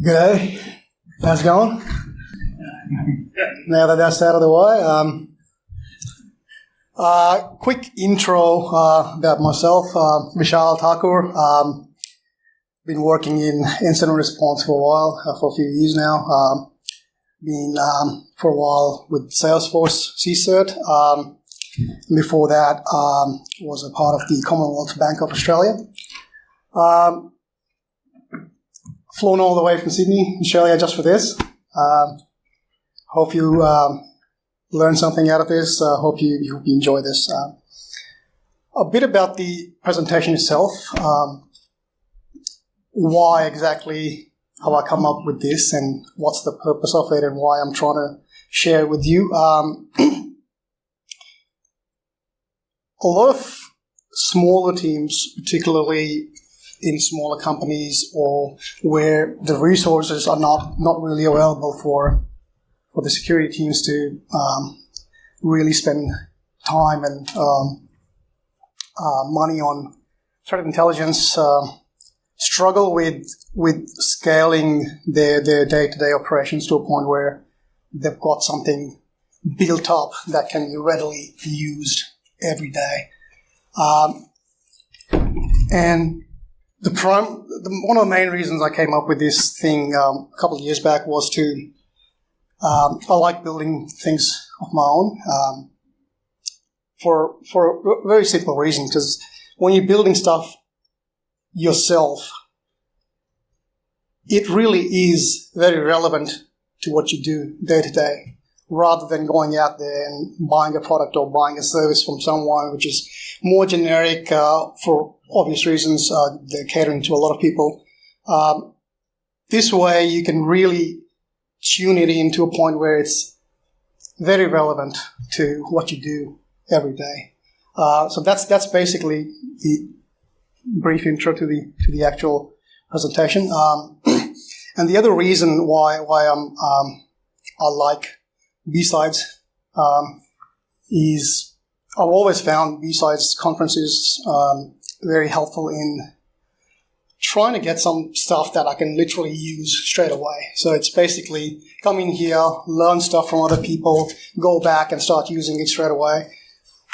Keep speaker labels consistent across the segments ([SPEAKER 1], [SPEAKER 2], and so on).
[SPEAKER 1] G'day. How's it going? Now that that's out of the way, quick intro about myself. Vishal, Thakur. Been working in incident response for a while, for a few years now. Been for a while with Salesforce CCERT. Before that, was a part of the Commonwealth Bank of Australia. Flown all the way from Sydney, Australia, just for this. Hope you learn something out of this. Hope you enjoy this. A bit about the presentation itself. Why exactly have I come up with this, and what's the purpose of it, and why I'm trying to share it with you. A lot of smaller teams, particularly in smaller companies or where the resources are not really available for the security teams to really spend time and money on threat intelligence, struggle with scaling their day-to-day operations to a point where they've got something built up that can be readily used every day. And one of the main reasons I came up with this thing a couple of years back was to, I like building things of my own for a very simple reason, because when you're building stuff yourself, it really is very relevant to what you do day to day, rather than going out there and buying a product or buying a service from someone which is more generic for obvious reasons. They're catering to a lot of people. This way you can really tune it in to a point where it's very relevant to what you do every day. So that's basically the brief intro to the actual presentation. And the other reason why I like B-Sides is I've always found B-Sides conferences very helpful in trying to get some stuff that I can literally use straight away. So it's basically come in here, learn stuff from other people, go back and start using it straight away.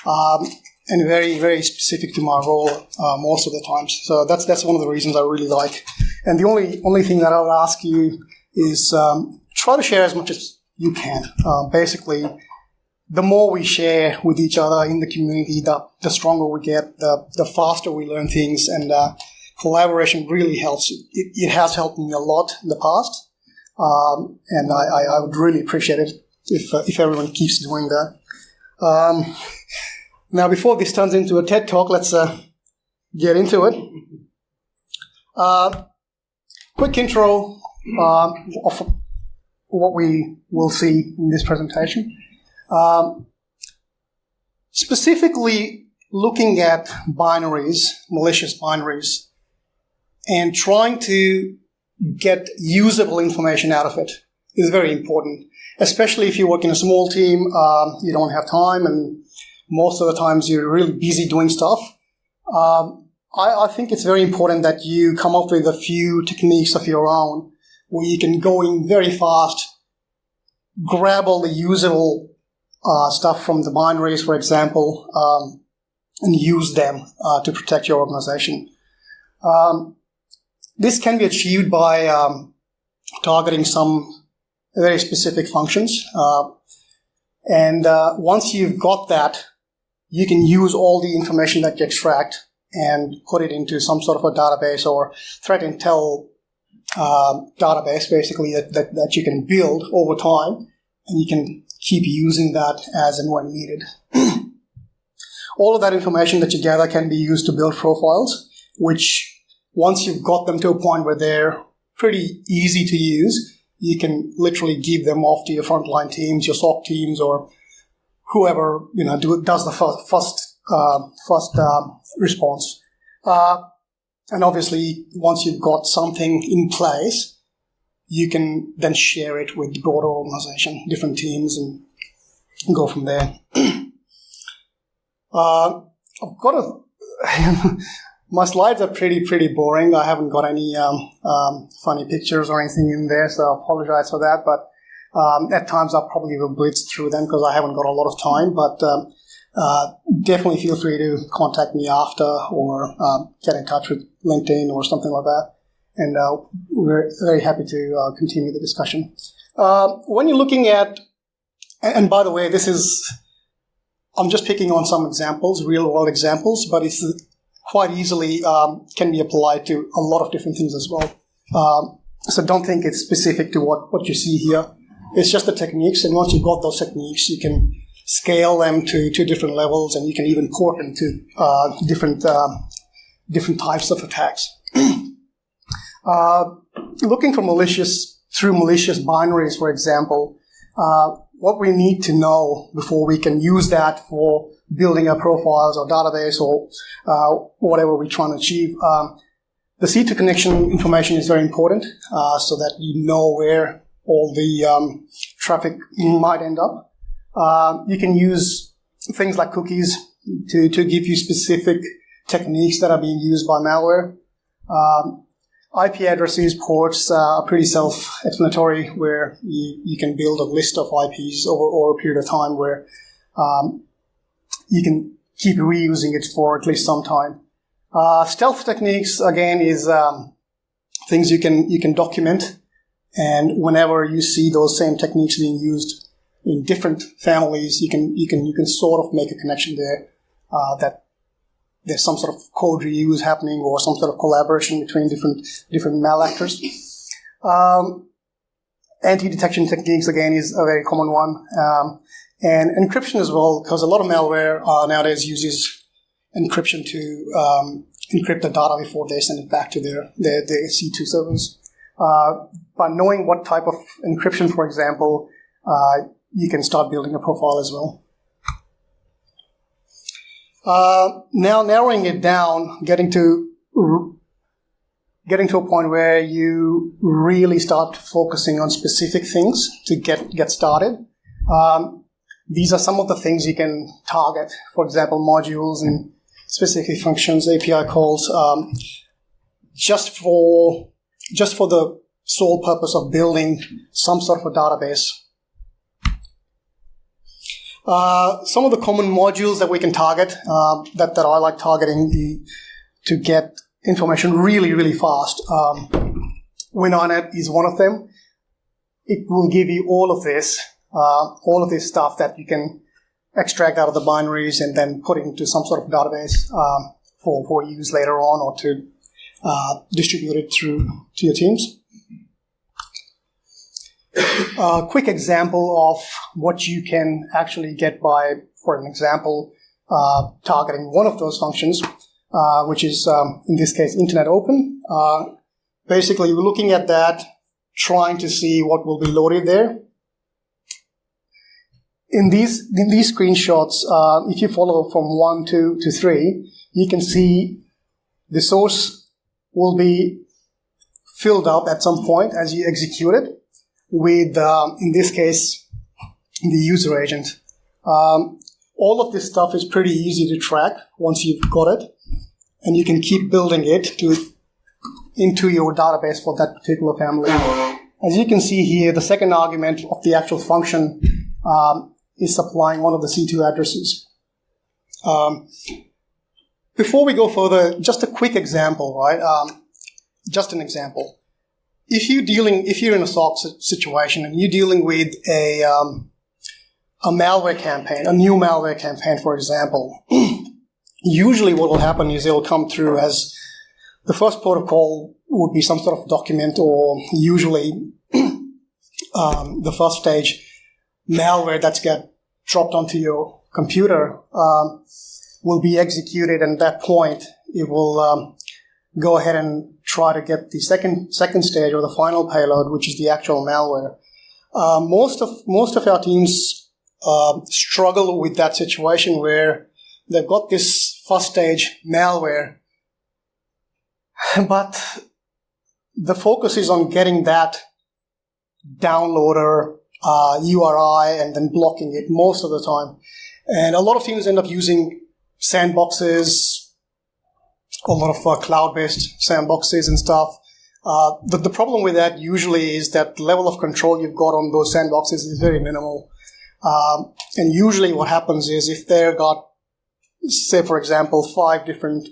[SPEAKER 1] And very, very specific to my role most of the times. So that's one of the reasons I really like. And the only thing that I would ask you is try to share as much as you can. Basically, the more we share with each other in the community, the stronger we get, the faster we learn things, and collaboration really helps. It has helped me a lot in the past, and I would really appreciate it if everyone keeps doing that. Now, before this turns into a TED Talk, let's get into it. Quick intro of what we will see in this presentation. Specifically looking at binaries, malicious binaries, and trying to get usable information out of it is very important, especially if you work in a small team, you don't have time, and most of the times you're really busy doing stuff. I think it's very important that you come up with a few techniques of your own where you can go in very fast, grab all the usable stuff from the binaries, for example, and use them to protect your organization. This can be achieved by targeting some very specific functions. And once you've got that, you can use all the information that you extract and put it into some sort of a database or threat intel database, basically, that you can build over time, and you can keep using that as and when needed. All of that information that you gather can be used to build profiles, which once you've got them to a point where they're pretty easy to use, you can literally give them off to your frontline teams, your SOC teams, or whoever does the first response. And obviously, once you've got something in place, you can then share it with the broader organization, different teams, and go from there. I've got My slides are pretty boring. I haven't got any funny pictures or anything in there, so I apologize for that. But at times I probably will blitz through them because I haven't got a lot of time. But definitely feel free to contact me after or get in touch with LinkedIn or something like that. And we're very happy to continue the discussion. When you're looking at, and by the way, I'm just picking on some examples, real-world examples, but it's quite easily can be applied to a lot of different things as well. So don't think it's specific to what you see here. It's just the techniques, and once you've got those techniques, you can scale them to different levels, and you can even port them to different types of attacks. Looking for malicious binaries, for example, what we need to know before we can use that for building our profiles or database or whatever we're trying to achieve. The C2 connection information is very important so that you know where all the traffic might end up. You can use things like cookies to give you specific techniques that are being used by malware. IP addresses, ports are pretty self-explanatory, where you can build a list of IPs over a period of time where you can keep reusing it for at least some time. Stealth techniques, again, is things you can document, and whenever you see those same techniques being used in different families, you can sort of make a connection there that there's some sort of code reuse happening or some sort of collaboration between different malactors. Anti-detection techniques, again, is a very common one. And encryption as well, because a lot of malware nowadays uses encryption to encrypt the data before they send it back to their C2 servers. By knowing what type of encryption, for example, you can start building a profile as well. Now narrowing it down, getting to a point where you really start focusing on specific things to get started. These are some of the things you can target. For example, modules and specific functions, API calls, just for the sole purpose of building some sort of a database. Some of the common modules that we can target, that I like targeting to get information really fast. WinINet is one of them. It will give you all of this stuff that you can extract out of the binaries and then put into some sort of database for use later on, or to distribute it to your teams. A quick example of what you can actually get by, for an example, targeting one of those functions, which is, in this case, Internet Open. Basically, we're looking at that, trying to see what will be loaded there. In these screenshots, if you follow from 1 to 3, you can see the source will be filled up at some point as you execute it with, in this case, the user agent. All of this stuff is pretty easy to track once you've got it, and you can keep building it into your database for that particular family. As you can see here, the second argument of the actual function is supplying one of the C2 addresses. Before we go further, just a quick example, right? Just an example. If you're in a SOC situation and you're dealing with a malware campaign, a new malware campaign, for example, usually what will happen is it'll come through as the first protocol would be some sort of document, or usually the first stage malware that's get dropped onto your computer will be executed, and at that point it will go ahead and try to get the second stage or the final payload, which is the actual malware. Most of our teams struggle with that situation where they've got this first stage malware, but the focus is on getting that downloader URI and then blocking it most of the time. And a lot of teams end up using sandboxes, a lot of cloud-based sandboxes and stuff. The problem with that usually is that the level of control you've got on those sandboxes is very minimal. And usually what happens is if they've got, say, for example, 5 different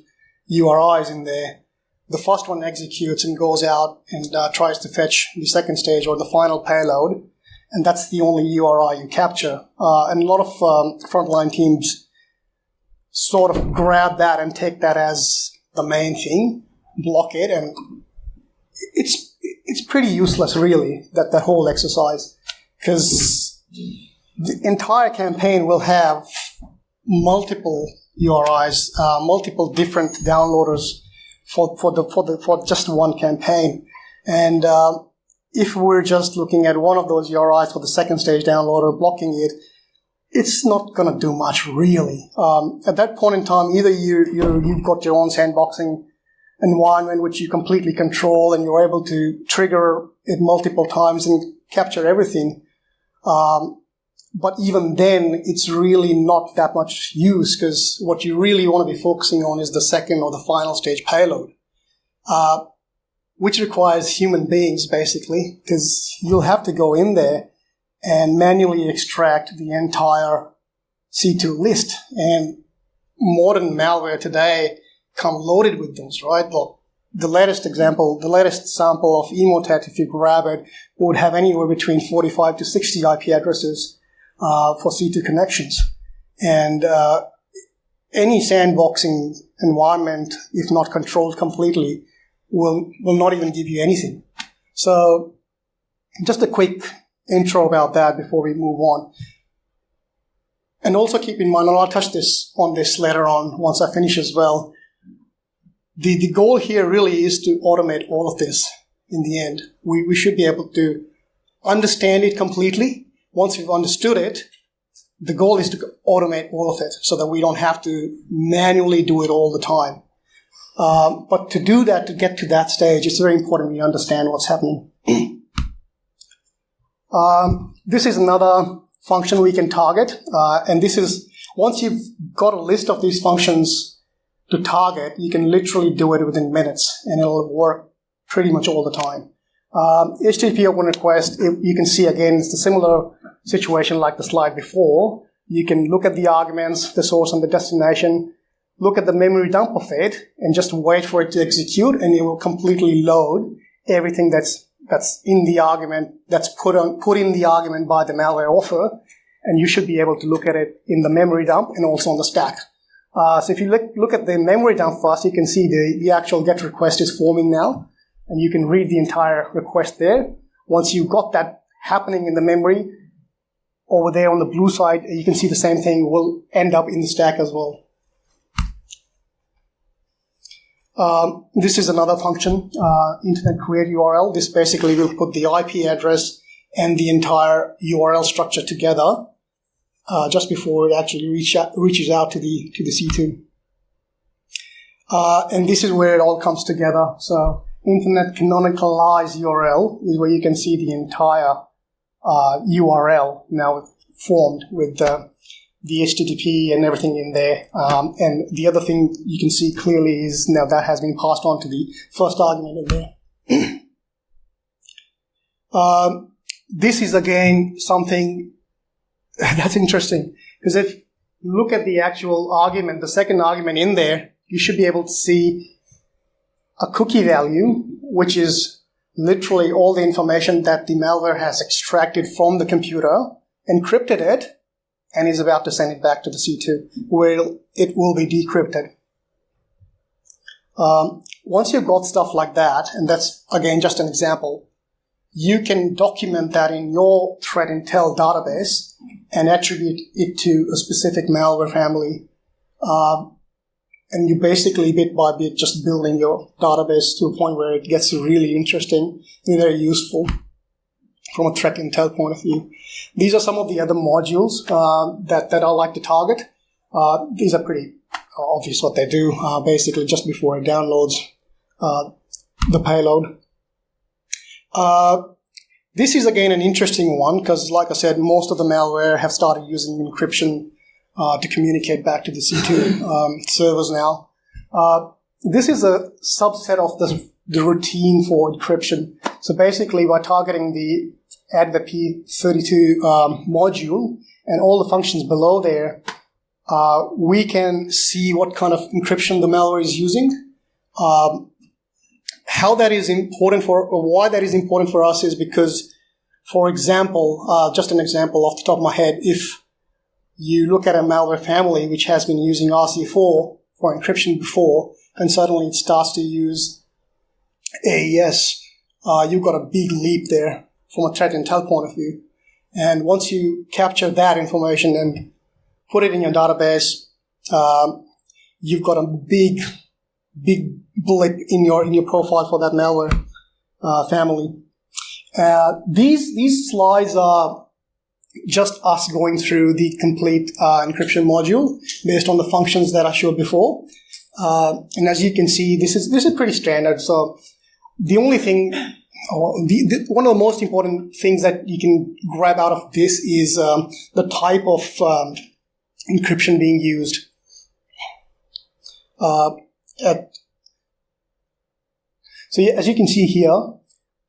[SPEAKER 1] URIs in there, the first one executes and goes out and tries to fetch the second stage or the final payload, and that's the only URI you capture. And a lot of frontline teams sort of grab that and take that as the main thing, block it, and it's pretty useless, really, that whole exercise, because the entire campaign will have multiple URIs, multiple different downloaders for just one campaign. And if we're just looking at one of those URIs for the second stage downloader, blocking it, it's not going to do much, really. At that point in time, either you've got your own sandboxing environment which you completely control and you're able to trigger it multiple times and capture everything. But even then, it's really not that much use, because what you really want to be focusing on is the second or the final stage payload, which requires human beings, basically, because you'll have to go in there and manually extract the entire C2 list. And modern malware today come loaded with those, right? Look, the latest sample of Emotet, if you grab it, would have anywhere between 45 to 60 IP addresses for C2 connections. And any sandboxing environment, if not controlled completely, will not even give you anything. So just a quick intro about that before we move on. And also keep in mind, and I'll touch on this later on once I finish as well, the goal here really is to automate all of this in the end. We should be able to understand it completely. Once we've understood it, the goal is to automate all of it so that we don't have to manually do it all the time. But to do that, to get to that stage, it's very important we understand what's happening. This is another function we can target. And this is, once you've got a list of these functions to target, you can literally do it within minutes, and it'll work pretty much all the time. HTTP open request, you can see again, it's a similar situation like the slide before. You can look at the arguments, the source and the destination, look at the memory dump of it, and just wait for it to execute, and it will completely load everything that's in the argument, that's put in the argument by the malware author, and you should be able to look at it in the memory dump and also on the stack. So if you look at the memory dump first, you can see the actual GET request is forming now, and you can read the entire request there. Once you've got that happening in the memory, over there on the blue side, you can see the same thing will end up in the stack as well. This is another function, internet create URL. This basically will put the IP address and the entire URL structure together just before it actually reaches out to the C2. And this is where it all comes together. So internet canonicalized URL is where you can see the entire URL now formed with the HTTP and everything in there. And the other thing you can see clearly is now that has been passed on to the first argument in there. This is again something that's interesting, because if you look at the actual argument, the second argument in there, you should be able to see a cookie value, which is literally all the information that the malware has extracted from the computer, encrypted it, and is about to send it back to the C2, where it will be decrypted. Once you've got stuff like that, and that's, again, just an example, you can document that in your threat intel database and attribute it to a specific malware family. And you basically, bit by bit, just building your database to a point where it gets really interesting and very useful from a threat intel point of view. These are some of the other modules that I like to target. These are pretty obvious what they do, basically just before it downloads the payload. This is, again, an interesting one because, like I said, most of the malware have started using encryption to communicate back to the C2 servers now. this is a subset of the routine for encryption. So basically, by targeting the add the P32 module and all the functions below there, we can see what kind of encryption the malware is using. How that is important or why that is important for us is because, for example, just an example off the top of my head, if you look at a malware family which has been using RC4 for encryption before, and suddenly it starts to use AES, you've got a big leap there from a threat intel point of view. And once you capture that information and put it in your database, you've got a big blip in your profile for that malware family. These slides are just us going through the complete encryption module based on the functions that I showed before. And as you can see, this is pretty standard. So the only thing, one of the most important things that you can grab out of this is the type of encryption being used. So as you can see here,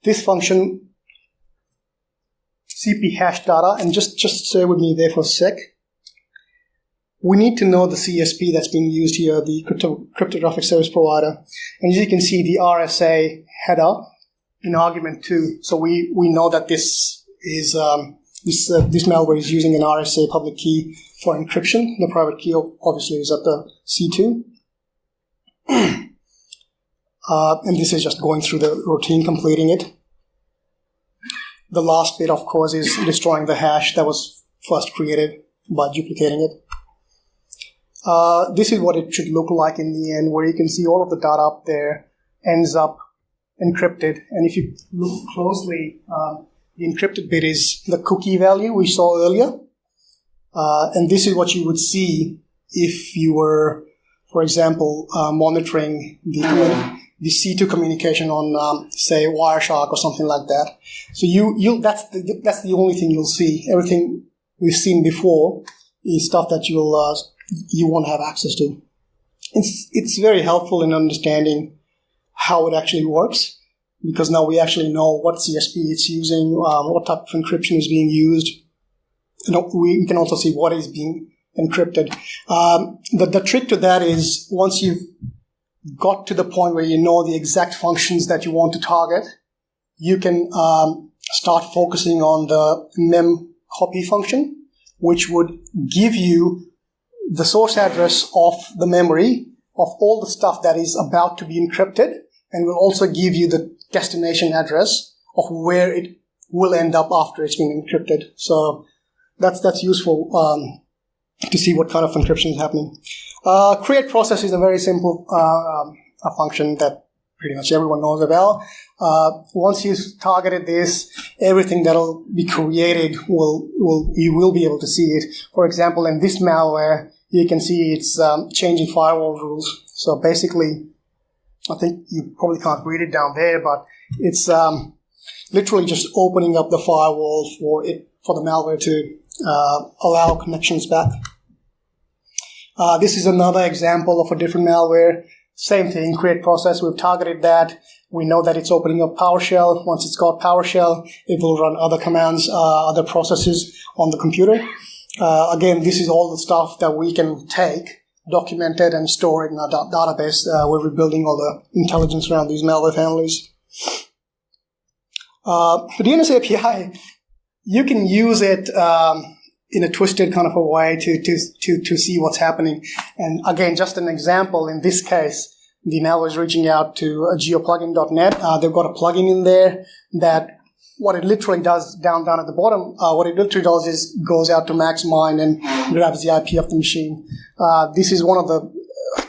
[SPEAKER 1] this function CP hash data, and just stay with me there for a sec. We need to know the CSP that's being used here, the cryptographic service provider. And as you can see, the RSA header in argument 2. So we know that this is this malware is using an RSA public key for encryption. The private key obviously is at the C2. And this is just going through the routine, completing it. The last bit, of course, is destroying the hash that was first created by duplicating it. This is what it should look like in the end, where you can see all of the data up there ends up encrypted. And if you look closely, the encrypted bit is the cookie value we saw earlier. And this is what you would see if you were, for example, monitoring the C2 communication on, say, Wireshark or something like that. So that's the only thing you'll see. Everything we've seen before is stuff that you won't have access to. It's very helpful in understanding how it actually works, because now we actually know what CSP it's using, what type of encryption is being used. We can also see what is being encrypted. The trick to that is once you've got to the point where you know the exact functions that you want to target, you can start focusing on the mem copy function, which would give you the source address of the memory of all the stuff that is about to be encrypted, and will also give you the destination address of where it will end up after it's been encrypted. So that's useful to see what kind of encryption is happening. Create process is a very simple a function that pretty much everyone knows about. Once you've targeted this, everything that'll be created you will be able to see it. For example, in this malware, you can see it's changing firewall rules. So basically, I think you probably can't read it down there, but it's literally just opening up the firewall for the malware to allow connections back. This is another example of a different malware. Same thing, create process. We've targeted that. We know that it's opening up PowerShell. Once it's got PowerShell, it will run other commands, other processes on the computer. Again, this is all the stuff that we can take, document it, and store it in our database where we're building all the intelligence around these malware families. The DNS API, you can use it in a twisted kind of a way to see what's happening. And again, just an example, in this case, the malware is reaching out to geoplugin.net. They've got a plugin in there that what it literally does down at the bottom, what it literally does is goes out to MaxMind and grabs the IP of the machine. This is one of the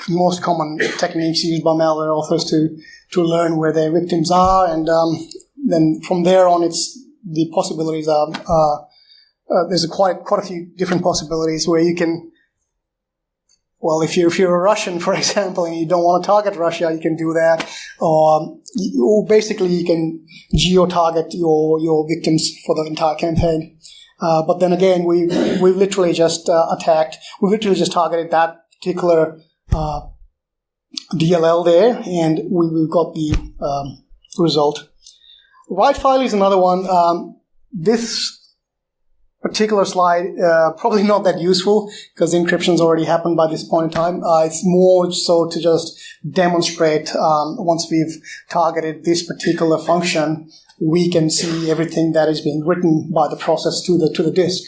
[SPEAKER 1] most common techniques used by malware authors to learn where their victims are, and then from there on, the possibilities are there's quite a few different possibilities where you can. Well, if you're a Russian, for example, and you don't want to target Russia, you can do that. Or basically, you can geo-target your victims for the entire campaign. But then again, we've literally just targeted that particular DLL there, and we've got the result. Write file is another one. This particular slide, probably not that useful because encryption's already happened by this point in time. It's more so to just demonstrate once we've targeted this particular function, we can see everything that is being written by the process to the disk.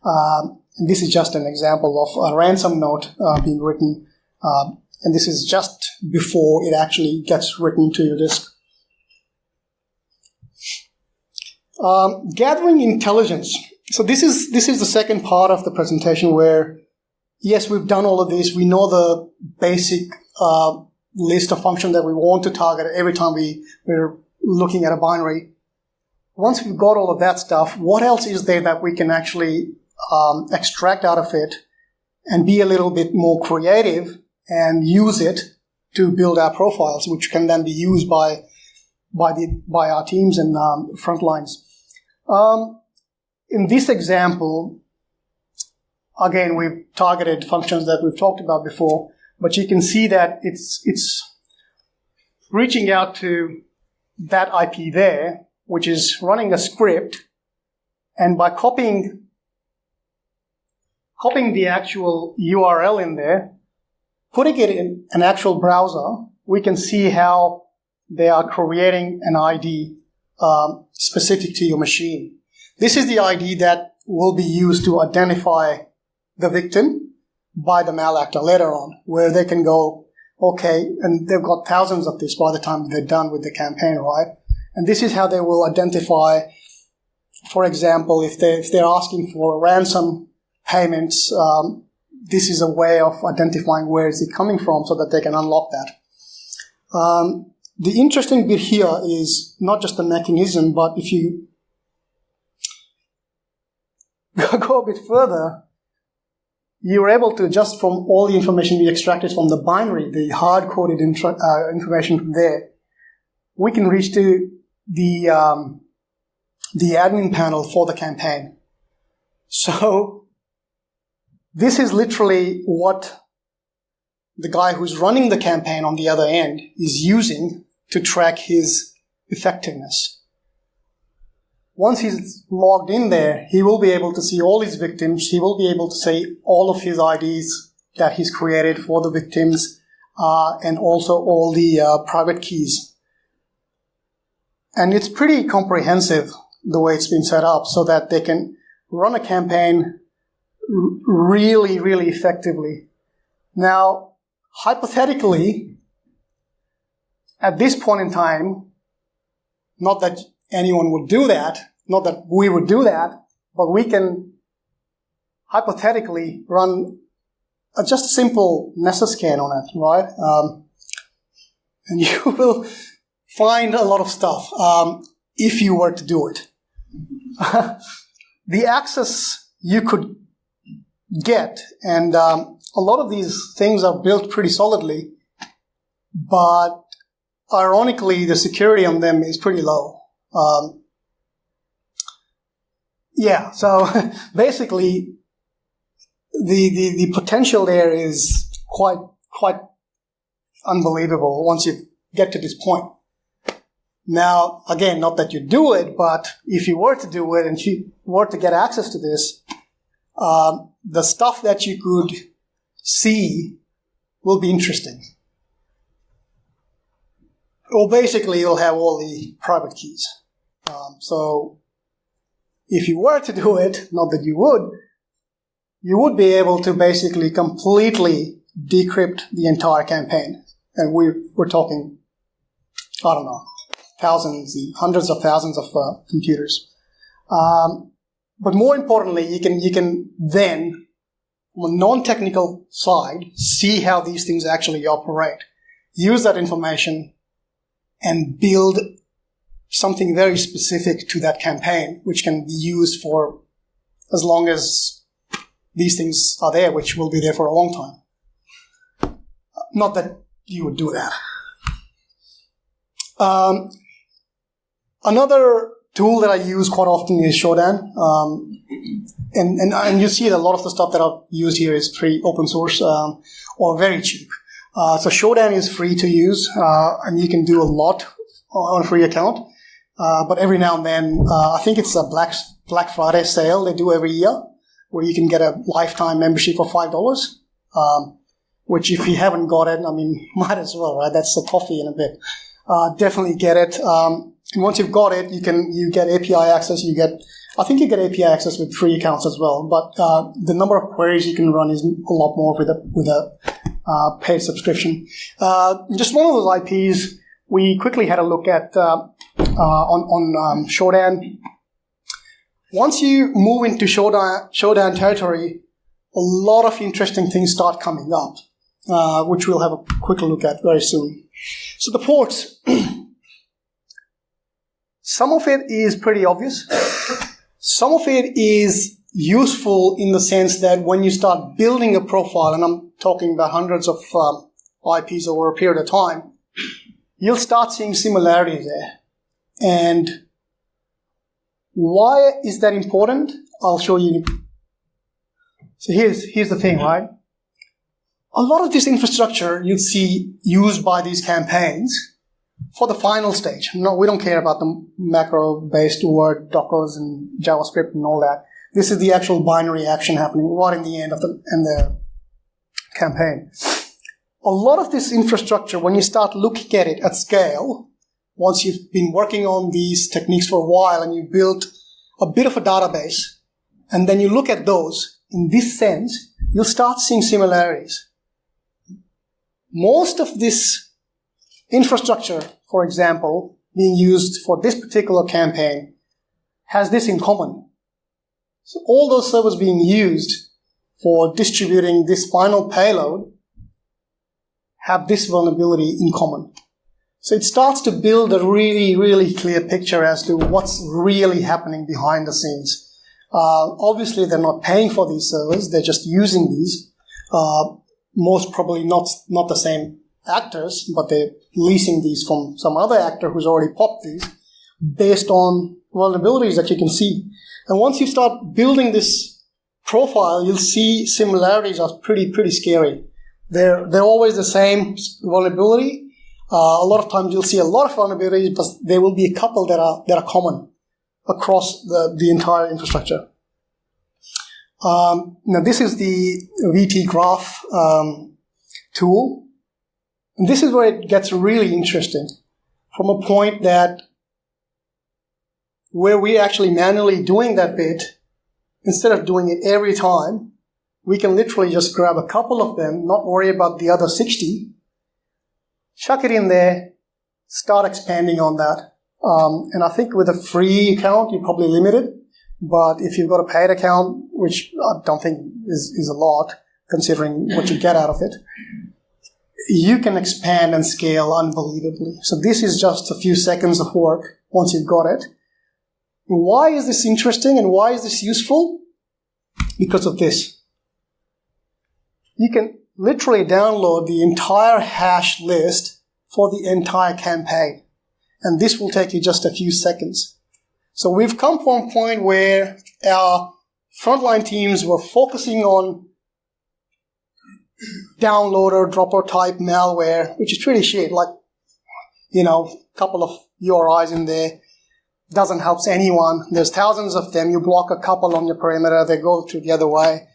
[SPEAKER 1] And this is just an example of a ransom note being written, and this is just before it actually gets written to your disk. Gathering intelligence. So this is the second part of the presentation where, yes, we've done all of this. We know the basic list of functions that we want to target every time we're looking at a binary. Once we've got all of that stuff, what else is there that we can actually extract out of it and be a little bit more creative and use it to build our profiles, which can then be used by our teams and front lines. In this example, again, we've targeted functions that we've talked about before, but you can see that it's reaching out to that IP there, which is running a script, and by copying the actual URL in there, putting it in an actual browser, we can see how they are creating an ID specific to your machine. This is the ID that will be used to identify the victim by the malactor later on, where they can go, okay, and they've got thousands of this by the time they're done with the campaign, right? And this is how they will identify, for example, if they're asking for ransom payments, this is a way of identifying where is it coming from so that they can unlock that. The interesting bit here is not just the mechanism, but if you go a bit further, you're able to, just from all the information we extracted from the binary, the hard-coded information from there, we can reach to the admin panel for the campaign. So this is literally what the guy who's running the campaign on the other end is using to track his effectiveness. Once he's logged in there, he will be able to see all his victims. He will be able to see all of his IDs that he's created for the victims, and also all the private keys. And it's pretty comprehensive the way it's been set up so that they can run a campaign really, really effectively. Now, hypothetically, at this point in time, not that anyone would do that, not that we would do that, but we can hypothetically run just a simple Nessus scan on it, right? And you will find a lot of stuff if you were to do it. The access you could get, and a lot of these things are built pretty solidly, but ironically, the security on them is pretty low. So basically, the potential there is quite unbelievable once you get to this point. Now, again, not that you do it, but if you were to do it and if you were to get access to this, the stuff that you could see will be interesting. Well, basically, you'll have all the private keys. So if you were to do it, not that you would be able to basically completely decrypt the entire campaign. And we're talking, I don't know, thousands and hundreds of thousands of computers. But more importantly, you can then, from a non-technical side, see how these things actually operate. Use that information and build something very specific to that campaign, which can be used for as long as these things are there, which will be there for a long time. Not that you would do that. Another tool that I use quite often is Shodan. And you see that a lot of the stuff that I've used here is pretty open source or very cheap. So Shodan is free to use, and you can do a lot on a free account. But every now and then, I think it's a Black Friday sale they do every year, where you can get a lifetime membership for $5. Which if you haven't got it, I mean, might as well, right? That's the coffee in a bit. Definitely get it. And once you've got it, you get API access. I think you get API access with free accounts as well. But the number of queries you can run is a lot more with a paid subscription. Just one of those IPs we quickly had a look at on Shodan. Once you move into Shodan territory, a lot of interesting things start coming up, which we'll have a quick look at very soon. So the ports, some of it is pretty obvious. Some of it is useful in the sense that when you start building a profile, and I'm talking about hundreds of IPs over a period of time, you'll start seeing similarities there. And why is that important? I'll show you. So here's the thing, right? A lot of this infrastructure you'd see used by these campaigns for the final stage. No, we don't care about the macro-based Word, Dockers, and JavaScript and all that. This is the actual binary action happening right in the end of the campaign. A lot of this infrastructure, when you start looking at it at scale, once you've been working on these techniques for a while and you built a bit of a database, and then you look at those, in this sense, you'll start seeing similarities. Most of this infrastructure, for example, being used for this particular campaign has this in common. So all those servers being used for distributing this final payload have this vulnerability in common. So it starts to build a really, really clear picture as to what's really happening behind the scenes. Obviously, they're not paying for these servers. They're just using these. Most probably not the same actors, but they're leasing these from some other actor who's already popped these based on vulnerabilities that you can see. And once you start building this profile, you'll see similarities are pretty scary. They're always the same vulnerability. A lot of times you'll see a lot of vulnerabilities, but there will be a couple that are common across the entire infrastructure. Now this is the VT graph tool. And this is where it gets really interesting from a point that where we're actually manually doing that bit, instead of doing it every time, we can literally just grab a couple of them, not worry about the other 60, chuck it in there, start expanding on that. And I think with a free account, you're probably limited. But if you've got a paid account, which I don't think is a lot, considering what you get out of it, you can expand and scale unbelievably. So this is just a few seconds of work once you've got it. Why is this interesting and why is this useful? Because of this. You can literally download the entire hash list for the entire campaign. And this will take you just a few seconds. So we've come from a point where our frontline teams were focusing on downloader, dropper type malware, which is pretty shit, like, a couple of URIs in there. Doesn't help anyone. There's thousands of them. You block a couple on your perimeter, they go through the other way.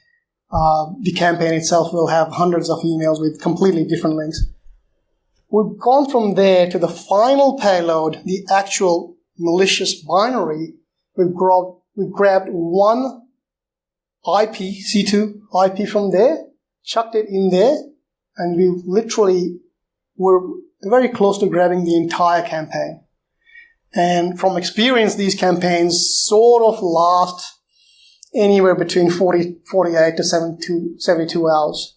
[SPEAKER 1] The campaign itself will have hundreds of emails with completely different links. We've gone from there to the final payload, the actual malicious binary. We've grabbed one IP, C2 IP from there, chucked it in there, and we're very close to grabbing the entire campaign. And from experience, these campaigns sort of last anywhere between 48 to 72 hours.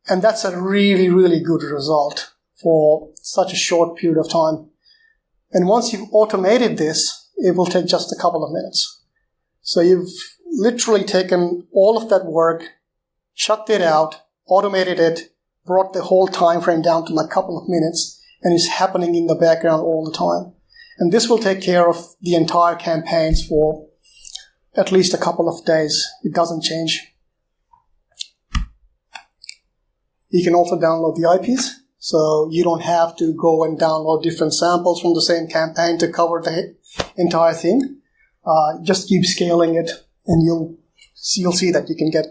[SPEAKER 1] And that's a really, really good result for such a short period of time. And once you've automated this, it will take just a couple of minutes. So you've literally taken all of that work, chucked it out, automated it, brought the whole time frame down to like a couple of minutes, and it's happening in the background all the time. And this will take care of the entire campaigns for at least a couple of days. It doesn't change. You can also download the IPs, so you don't have to go and download different samples from the same campaign to cover the entire thing. Just keep scaling it, and you'll see that you can get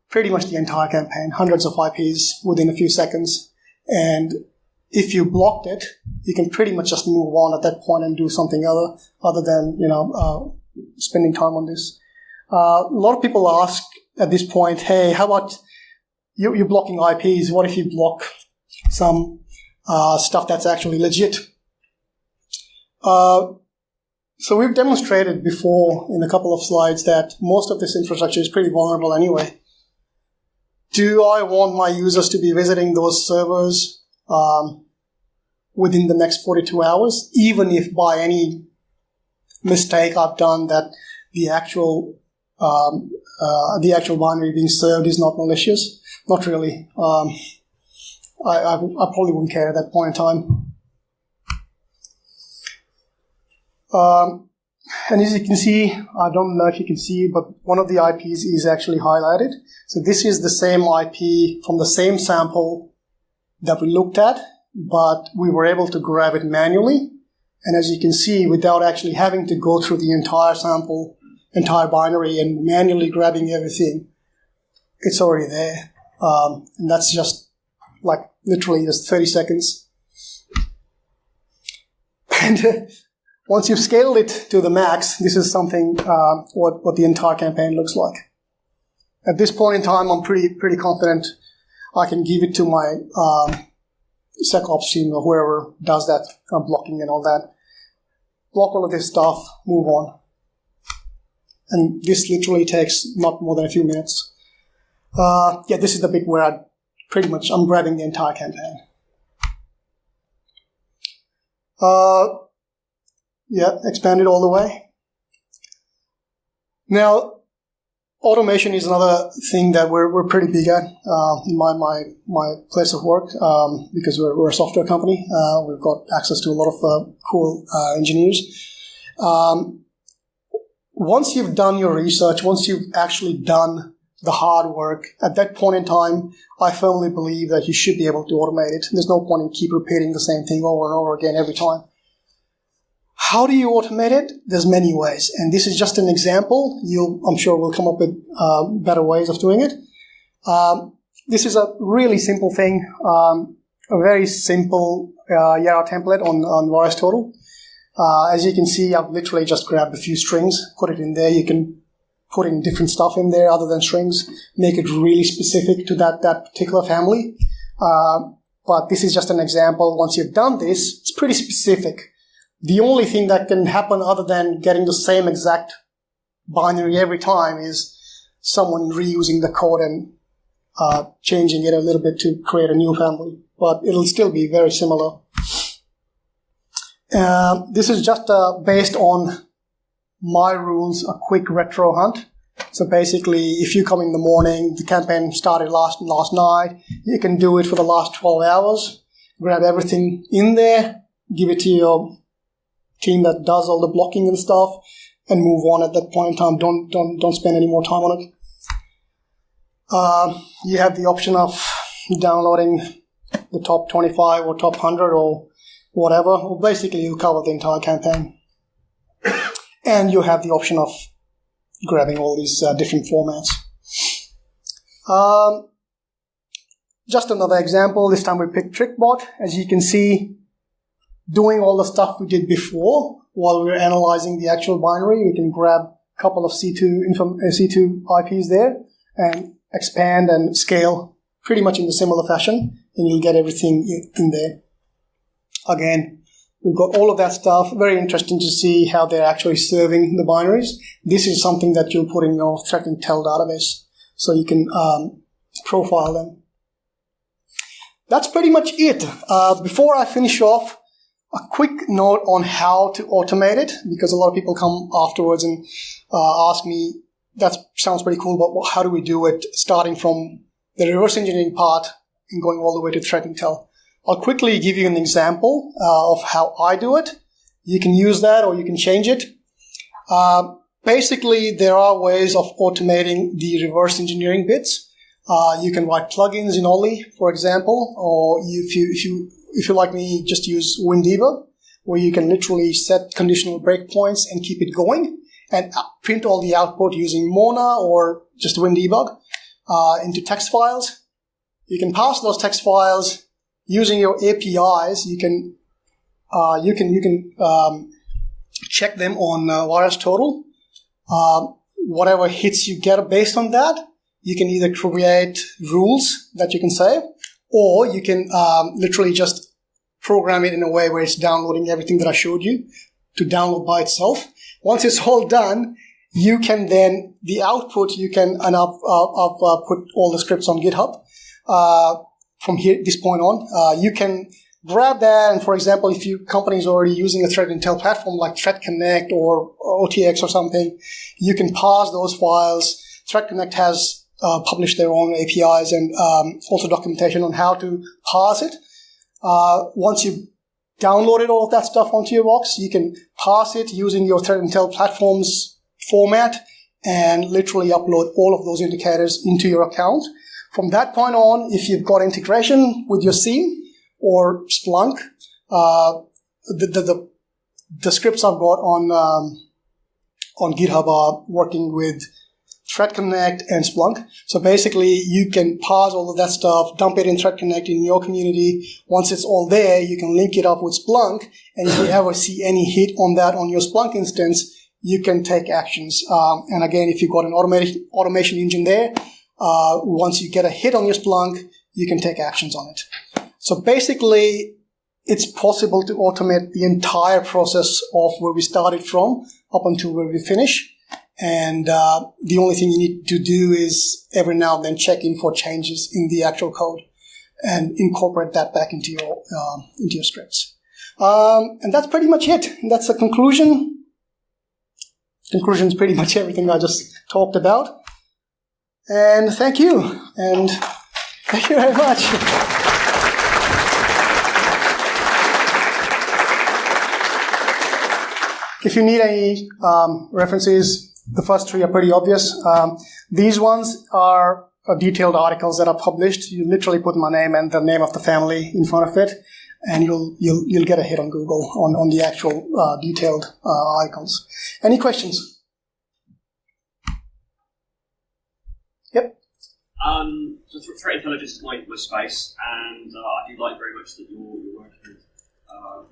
[SPEAKER 1] pretty much the entire campaign, hundreds of IPs within a few seconds. And if you blocked it, you can pretty much just move on at that point and do something other than spending time on this. A lot of people ask at this point, hey, how about you're blocking IPs? What if you block some stuff that's actually legit? So we've demonstrated before in a couple of slides that most of this infrastructure is pretty vulnerable anyway. Do I want my users to be visiting those servers within the next 42 hours, even if by any mistake I've done that the actual binary being served is not malicious? Not really. I probably wouldn't care at that point in time. And as you can see, I don't know if you can see, but one of the IPs is actually highlighted. So this is the same IP from the same sample that we looked at, but we were able to grab it manually. And as you can see, without actually having to go through the entire sample, entire binary and manually grabbing everything, it's already there. And that's just like literally just 30 seconds. And once you've scaled it to the max, this is something what the entire campaign looks like. At this point in time, I'm pretty confident I can give it to my SecOps team or whoever does that blocking and all that. Block all of this stuff, move on. And this literally takes not more than a few minutes. This is the bit where I'm grabbing the entire campaign. Expand it all the way. Now, automation is another thing that we're pretty big at in my place of work because we're a software company. We've got access to a lot of cool engineers. Once you've done your research, once you've actually done the hard work, at that point in time, I firmly believe that you should be able to automate it. There's no point in keep repeating the same thing over and over again every time. How do you automate it? There's many ways, and this is just an example. I'm sure we'll come up with better ways of doing it. This is a really simple thing, a very simple Yara template on VirusTotal. As you can see, I've literally just grabbed a few strings, put it in there. You can put in different stuff in there other than strings, make it really specific to that particular family. But this is just an example. Once you've done this, it's pretty specific. The only thing that can happen other than getting the same exact binary every time is someone reusing the code and changing it a little bit to create a new family. But it'll still be very similar. This is just based on my rules, a quick retro hunt. So basically, if you come in the morning, the campaign started last night, you can do it for the last 12 hours, grab everything in there, give it to your team that does all the blocking and stuff, and move on at that point in time. Don't spend any more time on it. You have the option of downloading the top 25 or top 100 or whatever. Well, basically, you'll cover the entire campaign. And you have the option of grabbing all these different formats. Just another example. This time we picked TrickBot. As you can see, doing all the stuff we did before while we were analyzing the actual binary, we can grab a couple of C2 IPs there and expand and scale pretty much in a similar fashion, and you'll get everything in there. Again, we've got all of that stuff. Very interesting to see how they're actually serving the binaries. This is something that you'll put in your threat intel database so you can profile them. That's pretty much it. Before I finish off, a quick note on how to automate it, because a lot of people come afterwards and ask me, that sounds pretty cool, but how do we do it, starting from the reverse engineering part and going all the way to threat intel? I'll quickly give you an example of how I do it. You can use that or you can change it. Basically, there are ways of automating the reverse engineering bits. You can write plugins in Ollie, for example, or if you like me, just use WinDebug, where you can literally set conditional breakpoints and keep it going and print all the output using Mona or just WinDebug into text files. You can pass those text files using your APIs. You can check them on VirusTotal. Whatever hits you get based on that, you can either create rules that you can save, or you can literally just program it in a way where it's downloading everything that I showed you to download by itself. Once it's all done, you can then, the output, you can, and I've put all the scripts on GitHub from here, this point on. You can grab that, and for example, if your company is already using a threat intel platform like Threat Connect or OTX or something, you can parse those files. Threat Connect has published their own APIs and also documentation on how to parse it. Once you downloaded all of that stuff onto your box, you can parse it using your Threat Intel platform's format and literally upload all of those indicators into your account. From that point on, if you've got integration with your SIEM or Splunk, the scripts I've got on GitHub are working with Threat Connect and Splunk. So basically, you can parse all of that stuff, dump it in Threat Connect in your community. Once it's all there, you can link it up with Splunk. And if you ever see any hit on that on your Splunk instance, you can take actions. And again, if you've got an automation engine there, once you get a hit on your Splunk, you can take actions on it. So basically, it's possible to automate the entire process of where we started from up until where we finish. And the only thing you need to do is every now and then check in for changes in the actual code and incorporate that back into your scripts. And that's pretty much it. That's the conclusion. Conclusion is pretty much everything I just talked about. And thank you. And thank you very much. If you need any references, the first three are pretty obvious. These ones are detailed articles that are published. You literally put my name and the name of the family in front of it, and you'll get a hit on Google on the actual detailed articles. Any questions? Yep.
[SPEAKER 2] So threat intelligence is my space, and I do like very much that you're working with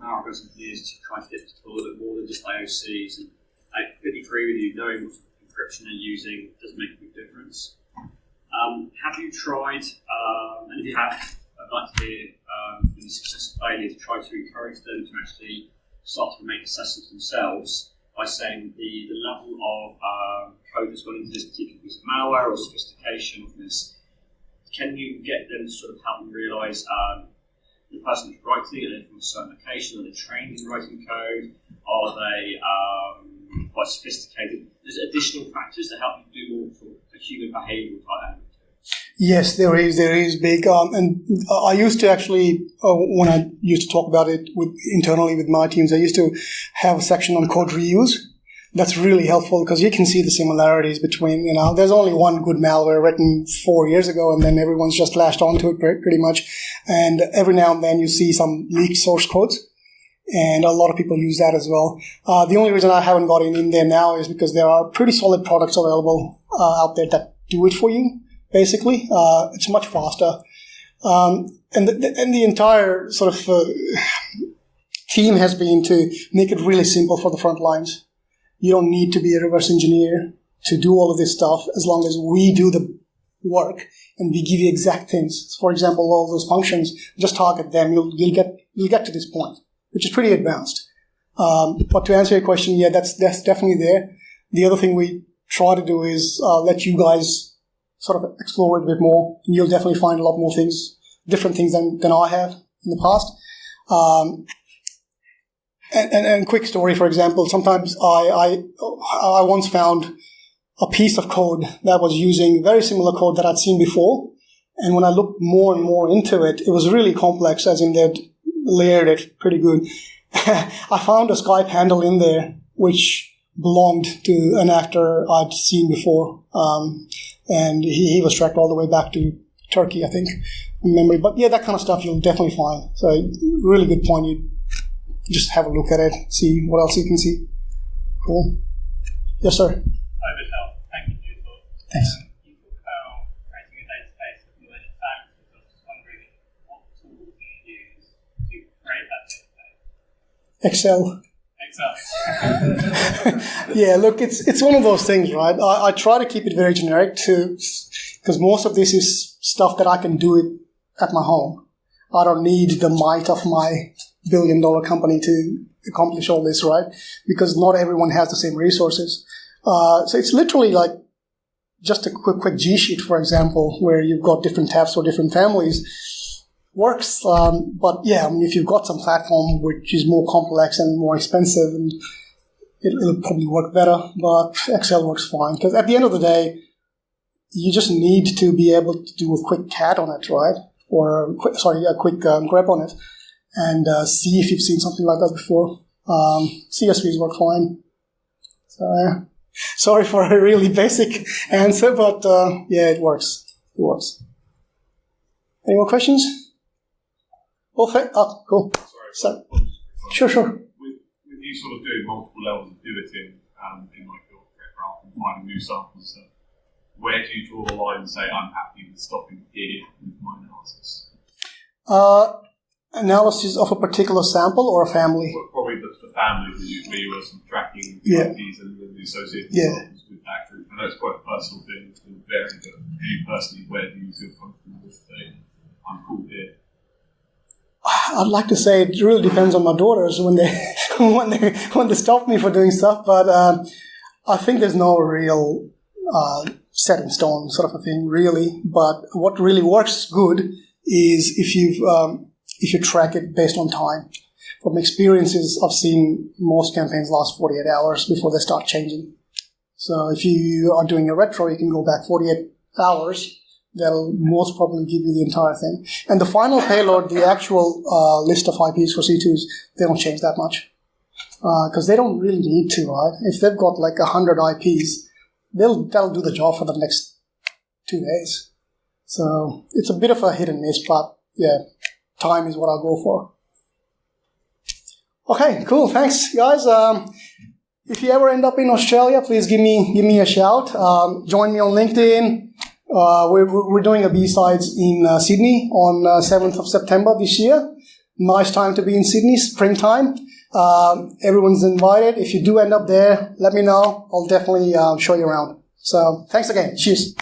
[SPEAKER 2] our engineers to try to get to a little bit more than just IOCs. And I completely agree with you. Knowing what encryption they're using does make a big difference. Have you tried, and if you have, I'd like to hear the success or failure to try to encourage them to actually start to make assessments themselves by saying the level of code that's gone into this particular piece of malware or sophistication of this. Can you get them to sort of help them realise the person who's writing it, are they from a certain location, are they trained in writing code, are they quite sophisticated? There's additional factors that help you do more sort of a human behavioural type element.
[SPEAKER 1] Yes, there is big. And I used to actually, when I used to talk about it internally with my teams, I used to have a section on code reuse. That's really helpful because you can see the similarities between, there's only one good malware written 4 years ago and then everyone's just lashed onto it pretty much. And every now and then you see some leaked source codes. And a lot of people use that as well. The only reason I haven't got in there now is because there are pretty solid products available out there that do it for you, basically. It's much faster. And the entire sort of theme has been to make it really simple for the front lines. You don't need to be a reverse engineer to do all of this stuff as long as we do the work and we give you exact things. For example, all those functions, just target them. You'll get to this point, which is pretty advanced. But to answer your question, yeah, that's definitely there. The other thing we try to do is let you guys sort of explore it a bit more. You'll definitely find a lot more things, different things than I have in the past. And quick story, for example, sometimes I once found a piece of code that was using very similar code that I'd seen before. And when I looked more and more into it, it was really complex, as in they'd layered it pretty good. I found a Skype handle in there which belonged to an actor I'd seen before. and he was tracked all the way back to Turkey, I think, in memory. But yeah, that kind of stuff you'll definitely find. So really good point. You just have a look at it, see what else you can see. Cool. Yes, sir.
[SPEAKER 3] Hi, Vishal. Thank you for your talk.
[SPEAKER 1] Thanks.
[SPEAKER 3] You talked about creating a database of malicious actors. I was just wondering what tools you use to create that database.
[SPEAKER 1] Excel.
[SPEAKER 3] Excel.
[SPEAKER 1] Yeah, look, it's one of those things, right? I try to keep it very generic because most of this is stuff that I can do it at my home. I don't need the might of my billion-dollar company to accomplish all this, right? Because not everyone has the same resources. So it's literally like just a quick G sheet, for example, where you've got different tabs for different families. Works, but yeah, I mean, if you've got some platform which is more complex and more expensive, and it'll probably work better, but Excel works fine. Because at the end of the day, you just need to be able to do a quick cat on it, right? Or a quick grep on it, and see if you've seen something like that before. CSVs work fine. So, sorry for a really basic answer, but yeah, it works. It works. Any more questions? Cool.
[SPEAKER 4] Sorry.
[SPEAKER 1] Sure.
[SPEAKER 4] With you sort of doing multiple levels of auditing in like your graph and finding new samples and stuff, where do you draw the line and say, I'm happy with stopping here with my analysis?
[SPEAKER 1] Analysis of a particular sample or a family?
[SPEAKER 4] Well, probably the family where you were sort of tracking
[SPEAKER 1] Yeah.
[SPEAKER 4] IPs and the associated
[SPEAKER 1] Yeah.
[SPEAKER 4] samples with that group. I know it's quite a personal thing, it's been very good. You personally, where do you feel comfortable with saying, I'm cool here?
[SPEAKER 1] I'd like to say it really depends on my daughters when they stop me for doing stuff, but I think there's no real set in stone sort of a thing, really. But what really works good is if you track it based on time. From experiences, I've seen most campaigns last 48 hours before they start changing. So if you are doing a retro, you can go back 48 hours. That'll most probably give you the entire thing. And the final payload, the actual list of IPs for C2s, they don't change that much. Because they don't really need to, right? If they've got like 100 IPs, that'll do the job for the next 2 days. So it's a bit of a hit and miss, but yeah, time is what I'll go for. Okay, cool. Thanks, guys. If you ever end up in Australia, please give me a shout. Join me on LinkedIn. We're doing a B-Sides in Sydney on 7th of September this year. Nice time to be in Sydney, springtime. Everyone's invited. If you do end up there, let me know. I'll definitely show you around. So thanks again. Cheers.